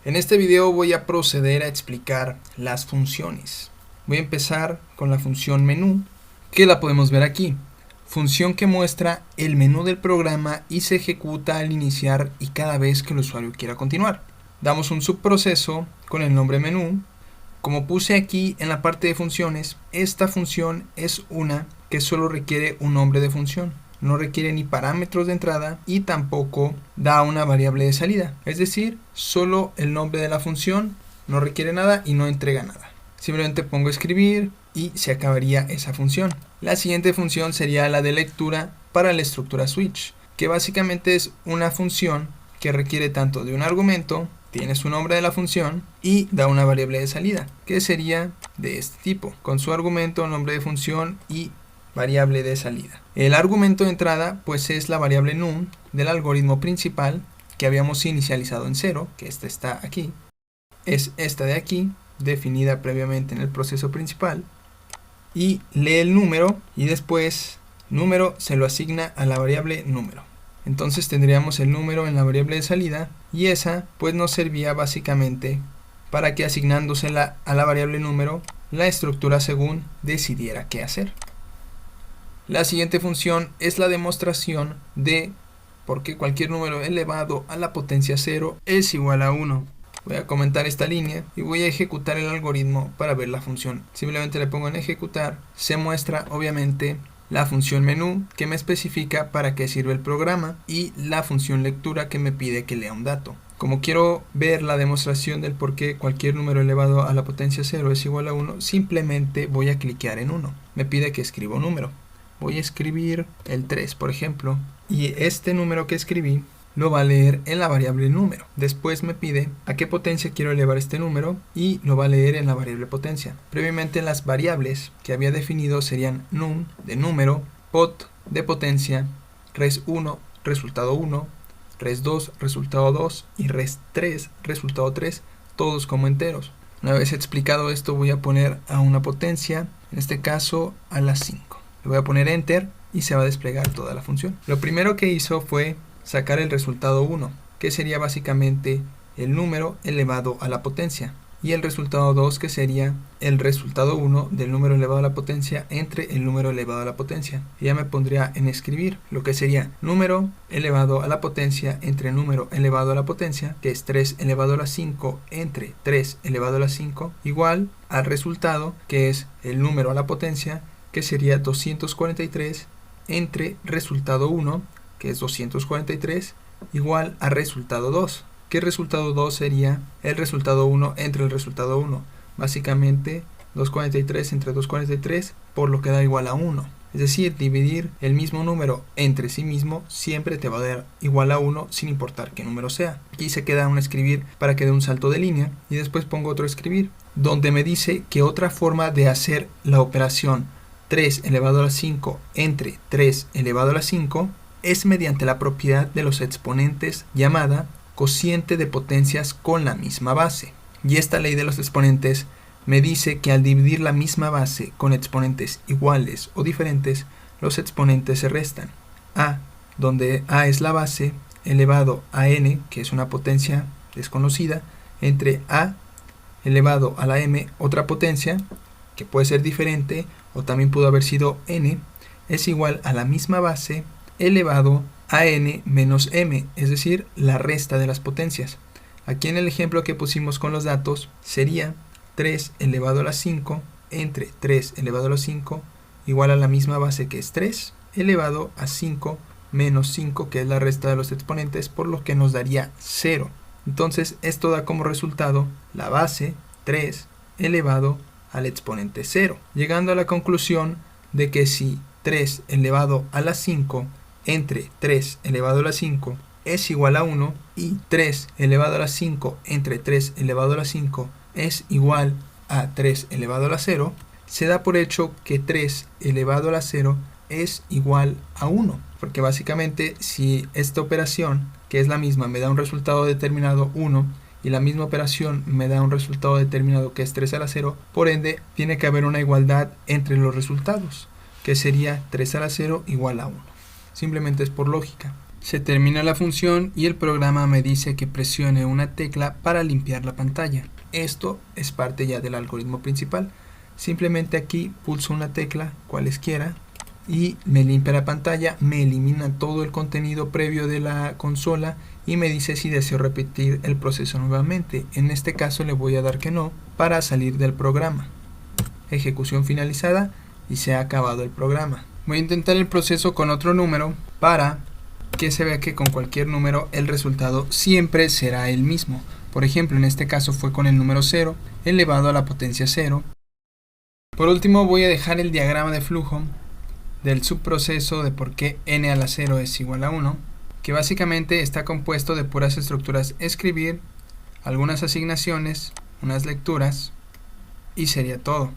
En este video voy a proceder a explicar las funciones. Voy a empezar con la función menú, que la podemos ver aquí. Función que muestra el menú del programa y se ejecuta al iniciar y cada vez que el usuario quiera continuar. Damos un subproceso con el nombre menú. Como puse aquí en la parte de funciones, esta función es una que solo requiere un nombre de función. No requiere ni parámetros de entrada y tampoco da una variable de salida. Es decir, solo el nombre de la función, no requiere nada y no entrega nada. Simplemente pongo escribir y se acabaría esa función. La siguiente función sería la de lectura para la estructura switch, que básicamente es una función que requiere tanto de un argumento, tiene su nombre de la función y da una variable de salida, que sería de este tipo, con su argumento, nombre de función y variable de salida. El argumento de entrada pues es la variable num del algoritmo principal que habíamos inicializado en 0, que esta está aquí. Es esta de aquí, definida previamente en el proceso principal. Y lee el número y después número se lo asigna a la variable número. Entonces tendríamos el número en la variable de salida y esa pues nos servía básicamente para que asignándosela a la variable número la estructura según decidiera qué hacer. La siguiente función es la demostración de por qué cualquier número elevado a la potencia 0 es igual a 1. Voy a comentar esta línea y voy a ejecutar el algoritmo para ver la función. Simplemente le pongo en ejecutar. Se muestra obviamente la función menú que me especifica para qué sirve el programa y la función lectura que me pide que lea un dato. Como quiero ver la demostración del por qué cualquier número elevado a la potencia 0 es igual a 1, simplemente voy a cliquear en 1. Me pide que escriba un número. Voy a escribir el 3, por ejemplo, y este número que escribí lo va a leer en la variable número. Después me pide a qué potencia quiero elevar este número y lo va a leer en la variable potencia. Previamente las variables que había definido serían num de número, pot de potencia, res1 resultado 1, res2 resultado 2 y res3 resultado 3, todos como enteros. Una vez explicado esto voy a poner a una potencia, en este caso a las 5. Le voy a poner enter y se va a desplegar toda la función. Lo primero que hizo fue sacar el resultado 1, que sería básicamente el número elevado a la potencia, y el resultado 2, que sería el resultado 1 del número elevado a la potencia entre el número elevado a la potencia. Y ya me pondría en escribir lo que sería número elevado a la potencia entre número elevado a la potencia, que es 3 elevado a la 5 entre 3 elevado a la 5, igual al resultado, que es el número a la potencia, que sería 243 entre resultado 1, que es 243, igual a resultado 2, que resultado 2 sería el resultado 1 entre el resultado 1. Básicamente 243 entre 243, por lo que da igual a 1. Es decir, dividir el mismo número entre sí mismo siempre te va a dar igual a 1 sin importar qué número sea. Aquí se queda un escribir para que dé un salto de línea y después pongo otro escribir, donde me dice que otra forma de hacer la operación 3 elevado a la 5 entre 3 elevado a la 5 es mediante la propiedad de los exponentes llamada cociente de potencias con la misma base. Y esta ley de los exponentes me dice que al dividir la misma base con exponentes iguales o diferentes, los exponentes se restan. A, donde A es la base, elevado a n, que es una potencia desconocida, entre A elevado a la m, otra potencia, que puede ser diferente o también pudo haber sido n, es igual a la misma base elevado a n menos m, es decir, la resta de las potencias. Aquí en el ejemplo que pusimos con los datos sería 3 elevado a la 5 entre 3 elevado a la 5 igual a la misma base, que es 3 elevado a 5 menos 5, que es la resta de los exponentes, por lo que nos daría 0. Entonces esto da como resultado la base 3 elevado al exponente 0, llegando a la conclusión de que si 3 elevado a la 5 entre 3 elevado a la 5 es igual a 1 y 3 elevado a la 5 entre 3 elevado a la 5 es igual a 3 elevado a la 0, se da por hecho que 3 elevado a la 0 es igual a 1, porque básicamente si esta operación, que es la misma, me da un resultado determinado 1, y la misma operación me da un resultado determinado que es 3 a la 0, por ende tiene que haber una igualdad entre los resultados, que sería 3 a la 0 igual a 1. Simplemente es por lógica. Se termina la función y el programa me dice que presione una tecla para limpiar la pantalla. Esto es parte ya del algoritmo principal. Simplemente aquí pulso una tecla, cualesquiera, y me limpia la pantalla, me elimina todo el contenido previo de la consola y me dice si deseo repetir el proceso nuevamente. En este caso le voy a dar que no para salir del programa. Ejecución finalizada y se ha acabado el programa. Voy a intentar el proceso con otro número para que se vea que con cualquier número el resultado siempre será el mismo. Por ejemplo, en este caso fue con el número 0 elevado a la potencia 0. Por último voy a dejar el diagrama de flujo del subproceso de por qué n a la 0 es igual a 1, que básicamente está compuesto de puras estructuras escribir, algunas asignaciones, unas lecturas y sería todo.